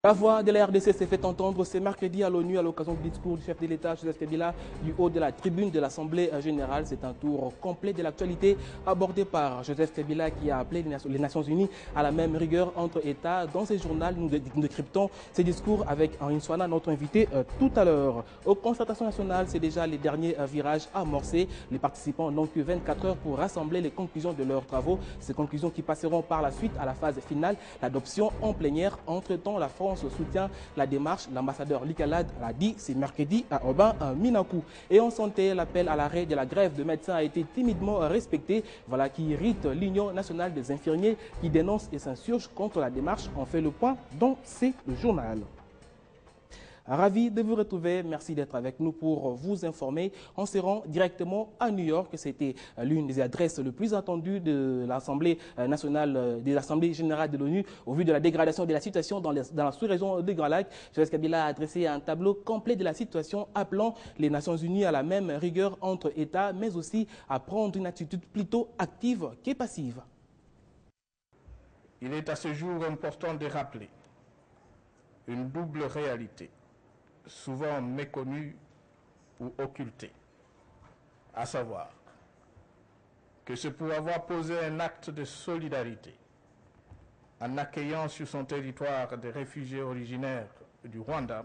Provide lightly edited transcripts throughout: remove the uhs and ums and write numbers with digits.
La voix de la RDC s'est fait entendre ce mercredi à l'ONU à l'occasion du discours du chef de l'État, Joseph Kabila, du haut de la tribune de l'Assemblée générale. C'est un tour complet de l'actualité abordé par Joseph Kabila qui a appelé les Nations Unies à la même rigueur entre États. Dans ce journal, nous décryptons ces discours avec Henri Souana, notre invité tout à l'heure. Aux concertations nationales, c'est déjà les derniers virages amorcés. Les participants n'ont que 24 heures pour rassembler les conclusions de leurs travaux. Ces conclusions qui passeront par la suite à la phase finale, l'adoption en plénière. Entre-temps, la France soutient la démarche. L'ambassadeur Likalad l'a dit ce mercredi à Oban Minakou. Et en santé, l'appel à l'arrêt de la grève de médecins a été timidement respecté. Voilà qui irrite l'Union nationale des infirmiers qui dénonce et s'insurge contre la démarche. On fait le point dans ce journal. Ravi de vous retrouver. Merci d'être avec nous pour vous informer. On se rend directement à New York. C'était l'une des adresses les plus attendues de l'Assemblée nationale, de l'Assemblée générale de l'ONU au vu de la dégradation de la situation dans la sous-région de Grand Lac. Joseph Kabila a adressé un tableau complet de la situation, appelant les Nations Unies à la même rigueur entre États, mais aussi à prendre une attitude plutôt active que passive. Il est à ce jour important de rappeler une double réalité, souvent méconnue ou occultée, à savoir que c'est pour avoir posé un acte de solidarité en accueillant sur son territoire des réfugiés originaires du Rwanda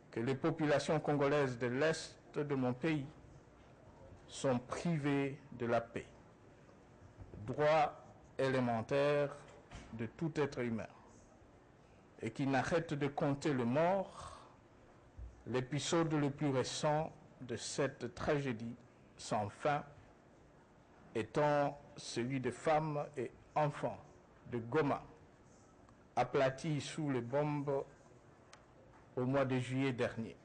que les populations congolaises de l'Est de mon pays sont privées de la paix, droit élémentaire de tout être humain, et qui n'arrête de compter le mort. L'épisode le plus récent de cette tragédie sans fin étant celui de femmes et enfants de Goma, aplatis sous les bombes au mois de juillet dernier.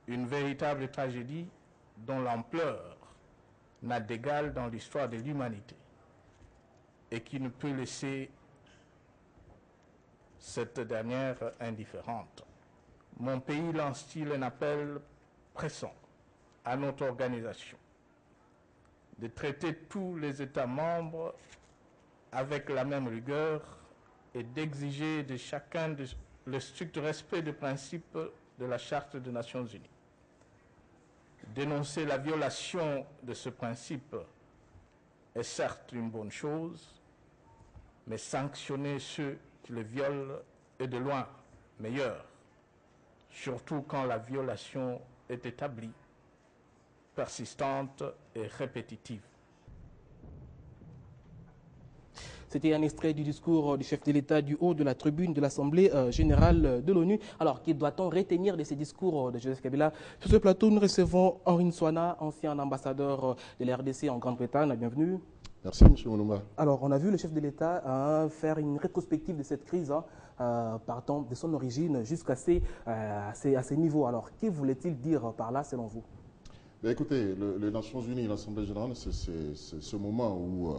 Une véritable tragédie dont l'ampleur n'a d'égal dans l'histoire de l'humanité et qui ne peut laisser cette dernière indifférente. Mon pays lance-t-il un appel pressant à notre organisation de traiter tous les États membres avec la même rigueur et d'exiger de chacun le strict respect des principes de la Charte des Nations Unies. Dénoncer la violation de ce principe est certes une bonne chose, mais sanctionner ceux qui le violent est de loin meilleur, surtout quand la violation est établie, persistante et répétitive. C'était un extrait du discours du chef de l'État du haut de la tribune de l'Assemblée générale de l'ONU. Alors, que doit-on retenir de ces discours de Joseph Kabila? Sur ce plateau, nous recevons Henri Souana, ancien ambassadeur de la RDC en Grande-Bretagne. Bienvenue. Merci, M. Monouma. Alors, on a vu le chef de l'État faire une rétrospective de cette crise, partant de son origine jusqu'à ces niveaux. Alors, que voulait-il dire par là, selon vous? Ben écoutez, les Nations Unies et l'Assemblée générale, c'est ce moment où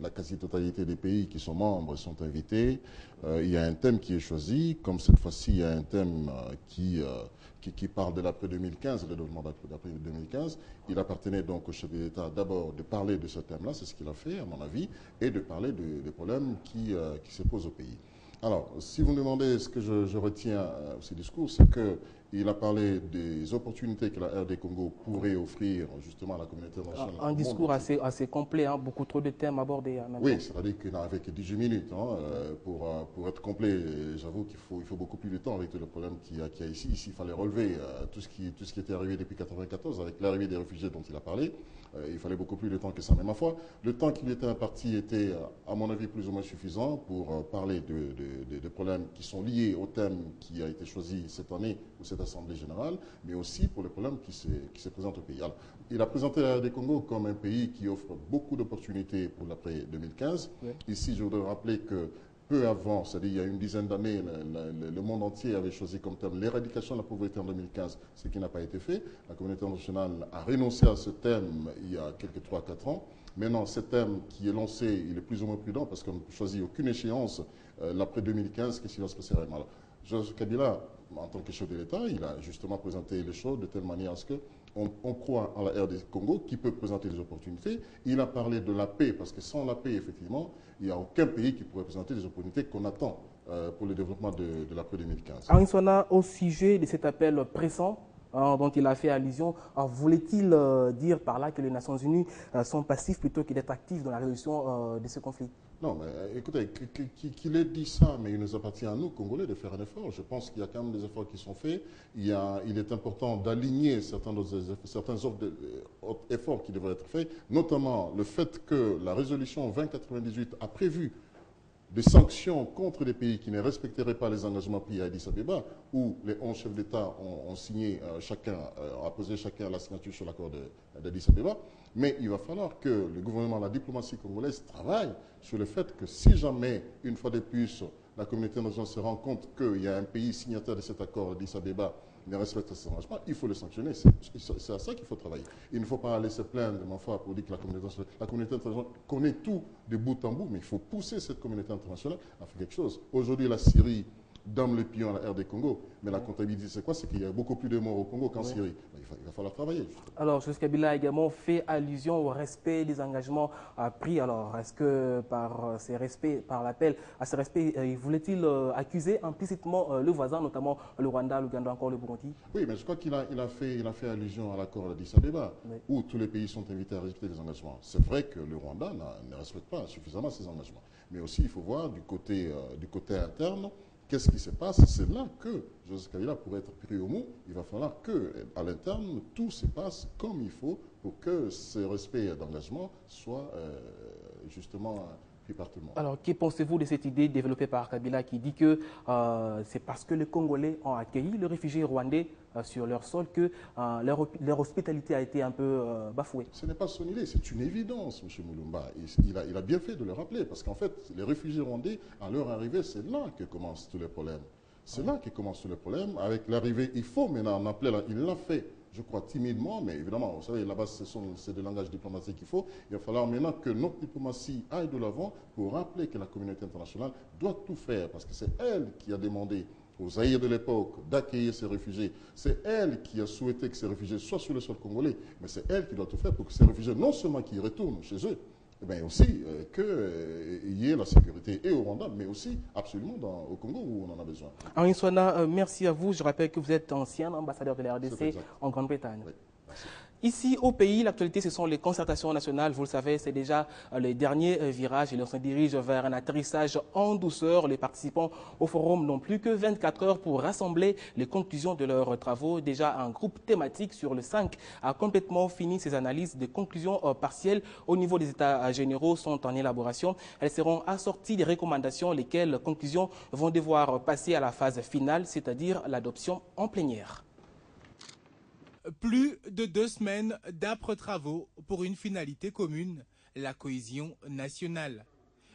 la quasi-totalité des pays qui sont membres sont invités. Il y a un thème qui est choisi, comme cette fois-ci, il y a un thème qui parle de l'après 2015, le développement d'après 2015. Il appartenait donc au chef de l'État d'abord de parler de ce thème-là, c'est ce qu'il a fait, à mon avis, et de parler des problèmes qui se posent au pays. Alors, si vous me demandez ce que je retiens de ce discours, c'est qu'il a parlé des opportunités que la RD Congo pourrait offrir justement à la communauté internationale. Un discours assez complet, hein, beaucoup trop de thèmes abordés. Oui, c'est-à-dire qu'il n'avait que 18 minutes pour être complet. J'avoue qu'il faut beaucoup plus de temps avec tout le problème qu'il y a ici. Ici, il fallait relever tout ce qui était arrivé depuis 1994 avec l'arrivée des réfugiés dont il a parlé. Il fallait beaucoup plus de temps que ça. Mais ma foi, le temps qui lui était imparti était, à mon avis, plus ou moins suffisant pour parler de problèmes qui sont liés au thème qui a été choisi cette année ou cette Assemblée générale, mais aussi pour les problèmes qui se présentent au pays. Alors, il a présenté la RD Congo comme un pays qui offre beaucoup d'opportunités pour l'après 2015. Oui. Ici, je voudrais rappeler que peu avant, c'est-à-dire il y a une dizaine d'années, le monde entier avait choisi comme thème l'éradication de la pauvreté en 2015, ce qui n'a pas été fait. La communauté internationale a renoncé à ce thème il y a quelques 3-4 ans. Maintenant, ce thème qui est lancé, il est plus ou moins prudent parce qu'on ne choisit aucune échéance. L'après 2015, qu'est-ce qui va se passer réellement? Joseph Kabila, en tant que chef de l'État, il a justement présenté les choses de telle manière à ce que On croit en la RD Congo qui peut présenter des opportunités. Il a parlé de la paix, parce que sans la paix, effectivement, il n'y a aucun pays qui pourrait présenter des opportunités qu'on attend pour le développement de l'après 2015. Henri Souana, au sujet de cet appel pressant dont il a fait allusion, voulait-il dire par là que les Nations Unies sont passifs plutôt que d'être actifs dans la résolution de ce conflit? Non, mais écoutez, qu'il ait dit ça, mais il nous appartient à nous, Congolais, de faire un effort. Je pense qu'il y a quand même des efforts qui sont faits. Il est important d'aligner certains autres efforts qui devraient être faits, notamment le fait que la résolution 2098 a prévu des sanctions contre des pays qui ne respecteraient pas les engagements pris à Addis Abeba, où les 11 chefs d'État ont signé, a posé chacun la signature sur l'accord d'Addis Abeba. Mais il va falloir que le gouvernement, la diplomatie congolaise travaille sur le fait que si jamais, une fois de plus, la communauté internationale se rend compte qu'il y a un pays signataire de cet accord d'Addis Abeba ne respecte pas ses engagements, il faut le sanctionner. C'est à ça qu'il faut travailler. Il ne faut pas aller se plaindre, mon frère, pour dire que la communauté internationale connaît tout de bout en bout, mais il faut pousser cette communauté internationale à faire quelque chose. Aujourd'hui, la Syrie donne le pion à la RD Congo, mais la comptabilité, c'est quoi? C'est qu'il y a beaucoup plus de morts au Congo qu'en Syrie. Il va falloir travailler. Justement. Alors, Joseph Kabila a également fait allusion au respect des engagements pris. Alors, est-ce que par ces respects, par l'appel à ce respect, voulait-il accuser implicitement le voisin, notamment le Rwanda, l'Ouganda, encore le Burundi? Oui, mais je crois qu'il a fait allusion à l'accord d'Addis Abeba, oui, où tous les pays sont invités à respecter les engagements. C'est vrai que le Rwanda ne respecte pas suffisamment ses engagements. Mais aussi, il faut voir du côté interne, qu'est-ce qui se passe? C'est là que Joseph Kabila pourrait être pris au mot. Il va falloir qu'à l'interne, tout se passe comme il faut pour que ce respect d'engagement soit justement pris par tout le monde. Alors, que pensez-vous de cette idée développée par Kabila qui dit que c'est parce que les Congolais ont accueilli les réfugiés rwandais sur leur sol que leur hospitalité a été un peu bafouée? Ce n'est pas son idée, c'est une évidence, M. Moulumba. Il a bien fait de le rappeler, parce qu'en fait, les réfugiés rwandais, à leur arrivée, c'est là que commencent tous les problèmes. C'est là que commencent tous les problèmes. Avec l'arrivée, il faut maintenant en appeler, il l'a fait, je crois, timidement, mais évidemment, vous savez, là-bas, c'est de langage diplomatique qu'il faut. Il va falloir maintenant que notre diplomatie aille de l'avant pour rappeler que la communauté internationale doit tout faire, parce que c'est elle qui a demandé aux Zaïre de l'époque d'accueillir ces réfugiés. C'est elle qui a souhaité que ces réfugiés soient sur le sol congolais, mais c'est elle qui doit tout faire pour que ces réfugiés, non seulement qu'ils retournent chez eux, mais aussi qu'il y ait la sécurité et au Rwanda, mais aussi absolument au Congo où on en a besoin. Henri Souana, merci à vous. Je rappelle que vous êtes ancien ambassadeur de la RDC en Grande-Bretagne. Oui, merci. Ici, au pays, l'actualité, ce sont les concertations nationales. Vous le savez, c'est déjà le dernier virage et l'on se dirige vers un atterrissage en douceur. Les participants au forum n'ont plus que 24 heures pour rassembler les conclusions de leurs travaux. Déjà, un groupe thématique sur le 5 a complètement fini ses analyses. Des conclusions partielles au niveau des États généraux sont en élaboration. Elles seront assorties des recommandations, lesquelles conclusions vont devoir passer à la phase finale, c'est-à-dire l'adoption en plénière. Plus de 2 semaines d'âpres travaux pour une finalité commune, la cohésion nationale.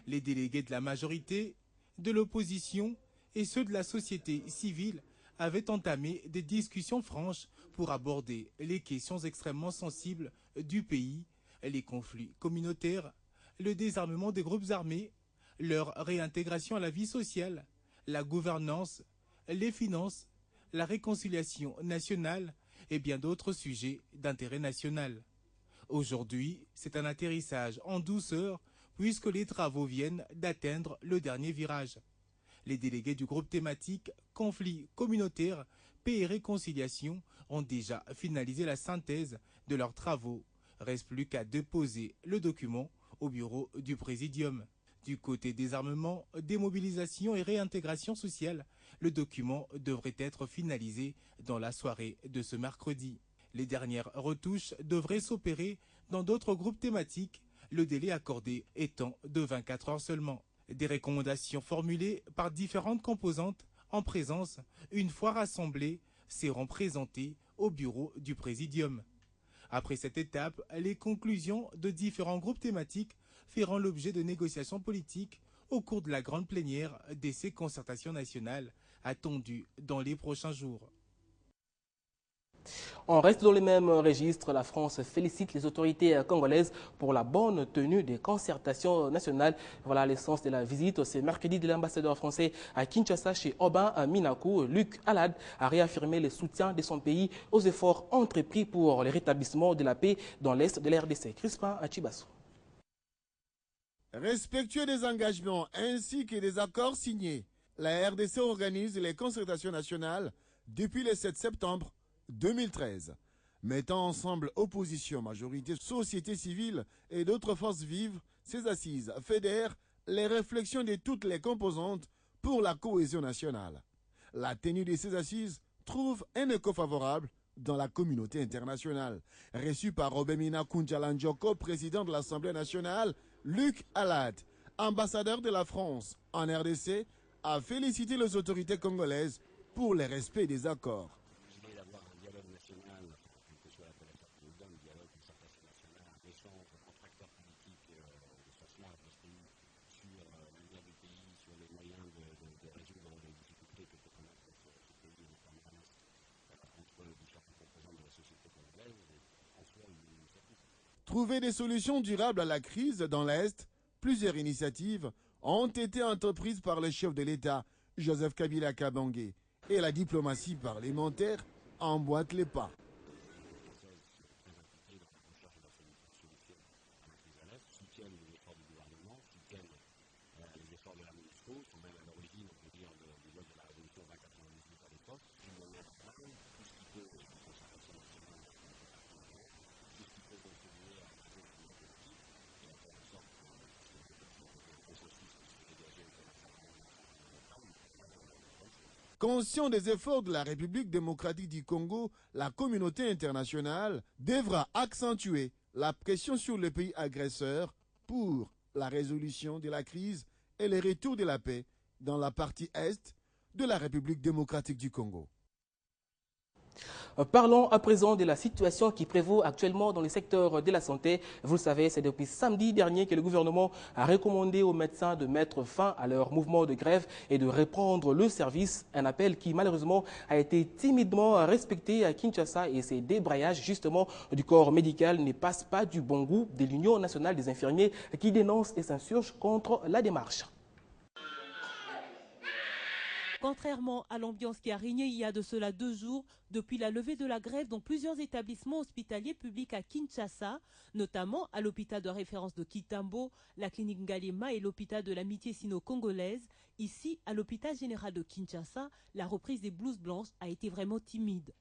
Les délégués de la majorité, de l'opposition et ceux de la société civile avaient entamé des discussions franches pour aborder les questions extrêmement sensibles du pays, les conflits communautaires, le désarmement des groupes armés, leur réintégration à la vie sociale, la gouvernance, les finances, la réconciliation nationale, et bien d'autres sujets d'intérêt national. Aujourd'hui, c'est un atterrissage en douceur puisque les travaux viennent d'atteindre le dernier virage. Les délégués du groupe thématique Conflits communautaires, paix et réconciliation ont déjà finalisé la synthèse de leurs travaux. Reste plus qu'à déposer le document au bureau du Présidium. Du côté désarmement, démobilisation et réintégration sociale, le document devrait être finalisé dans la soirée de ce mercredi. Les dernières retouches devraient s'opérer dans d'autres groupes thématiques, le délai accordé étant de 24 heures seulement. Des recommandations formulées par différentes composantes en présence, une fois rassemblées, seront présentées au bureau du Présidium. Après cette étape, les conclusions de différents groupes thématiques feront l'objet de négociations politiques au cours de la grande plénière de ces concertations nationales attendues dans les prochains jours. On reste dans le même registre. La France félicite les autorités congolaises pour la bonne tenue des concertations nationales. Voilà l'essence de la visite ce mercredi de l'ambassadeur français à Kinshasa chez Aubin Minakou. Luc Alad a réaffirmé le soutien de son pays aux efforts entrepris pour le rétablissement de la paix dans l'est de la RDC. Crispin Achibassou. Respectueux des engagements ainsi que des accords signés, la RDC organise les concertations nationales depuis le 7 septembre 2013, mettant ensemble opposition, majorité, société civile et d'autres forces vives. Ces assises fédèrent les réflexions de toutes les composantes pour la cohésion nationale. La tenue de ces assises trouve un écho favorable dans la communauté internationale. Reçu par Robemina Kunjalanjoko, président de l'Assemblée nationale, Luc Alad, ambassadeur de la France en RDC, a félicité les autorités congolaises pour le respect des accords. Trouver des solutions durables à la crise dans l'Est, plusieurs initiatives ont été entreprises par le chef de l'État, Joseph Kabila Kabange, et la diplomatie parlementaire emboîte les pas. Conscient des efforts de la République démocratique du Congo, la communauté internationale devra accentuer la pression sur les pays agresseurs pour la résolution de la crise et le retour de la paix dans la partie est de la République démocratique du Congo. Parlons à présent de la situation qui prévaut actuellement dans le secteur de la santé. Vous le savez, c'est depuis samedi dernier que le gouvernement a recommandé aux médecins de mettre fin à leur mouvement de grève et de reprendre le service. Un appel qui malheureusement a été timidement respecté à Kinshasa et ces débrayages justement du corps médical ne passent pas du bon goût de l'Union nationale des infirmiers qui dénonce et s'insurge contre la démarche. Contrairement à l'ambiance qui a régné il y a de cela 2 jours, depuis la levée de la grève dans plusieurs établissements hospitaliers publics à Kinshasa, notamment à l'hôpital de référence de Kitambo, la clinique Ngalema et l'hôpital de l'amitié sino-congolaise, ici à l'hôpital général de Kinshasa, la reprise des blouses blanches a été vraiment timide.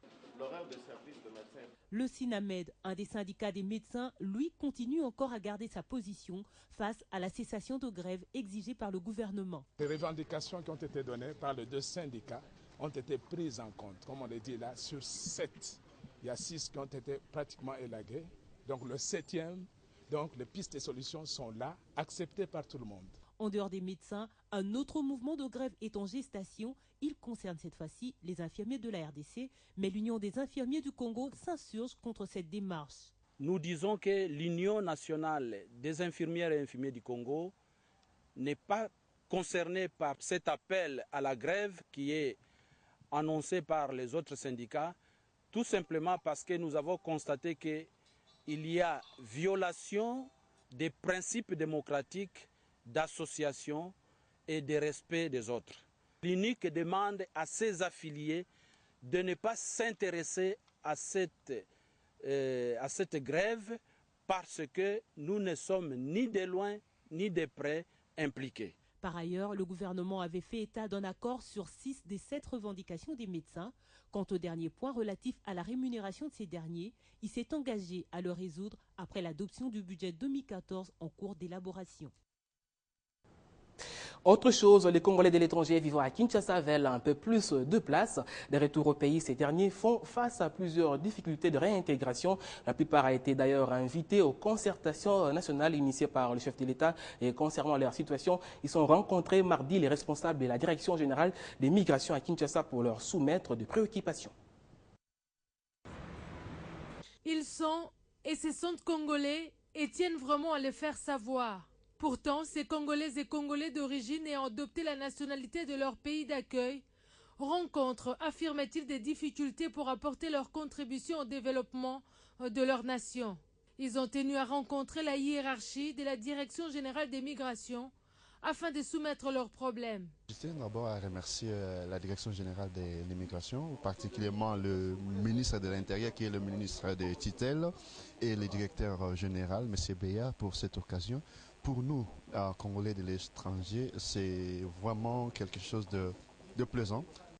Le SINAMED, un des syndicats des médecins, lui, continue encore à garder sa position face à la cessation de grève exigée par le gouvernement. Les revendications qui ont été données par les 2 syndicats ont été prises en compte. Comme on l'a dit là, sur 7, il y a 6 qui ont été pratiquement élagués. Donc le 7e, donc les pistes et solutions sont là, acceptées par tout le monde. En dehors des médecins, un autre mouvement de grève est en gestation. Il concerne cette fois-ci les infirmiers de la RDC, mais l'Union des infirmiers du Congo s'insurge contre cette démarche. Nous disons que l'Union nationale des infirmières et infirmiers du Congo n'est pas concernée par cet appel à la grève qui est annoncé par les autres syndicats, tout simplement parce que nous avons constaté qu'il y a violation des principes démocratiques d'association et de respect des autres. L'UNIC demande à ses affiliés de ne pas s'intéresser à cette grève parce que nous ne sommes ni de loin ni de près impliqués. Par ailleurs, le gouvernement avait fait état d'un accord sur 6 des 7 revendications des médecins. Quant au dernier point relatif à la rémunération de ces derniers, il s'est engagé à le résoudre après l'adoption du budget 2014 en cours d'élaboration. Autre chose, les Congolais de l'étranger vivant à Kinshasa veulent un peu plus de place. De retour au pays, ces derniers font face à plusieurs difficultés de réintégration. La plupart ont été d'ailleurs invités aux concertations nationales initiées par le chef de l'État. Et concernant leur situation, ils sont rencontrés mardi les responsables de la Direction générale des migrations à Kinshasa pour leur soumettre des préoccupations. Ils sont et se sentent congolais et tiennent vraiment à le faire savoir. Pourtant, ces Congolaises et Congolais d'origine ayant adopté la nationalité de leur pays d'accueil rencontrent, affirment-ils, des difficultés pour apporter leur contribution au développement de leur nation. Ils ont tenu à rencontrer la hiérarchie de la Direction générale des migrations afin de soumettre leurs problèmes. Je tiens d'abord à remercier la Direction générale de l'immigration, particulièrement le ministre de l'Intérieur qui est le ministre de tutelle et le directeur général, M. Béa, pour cette occasion. Pour nous, Congolais de l'étranger, c'est vraiment quelque chose de plaisant.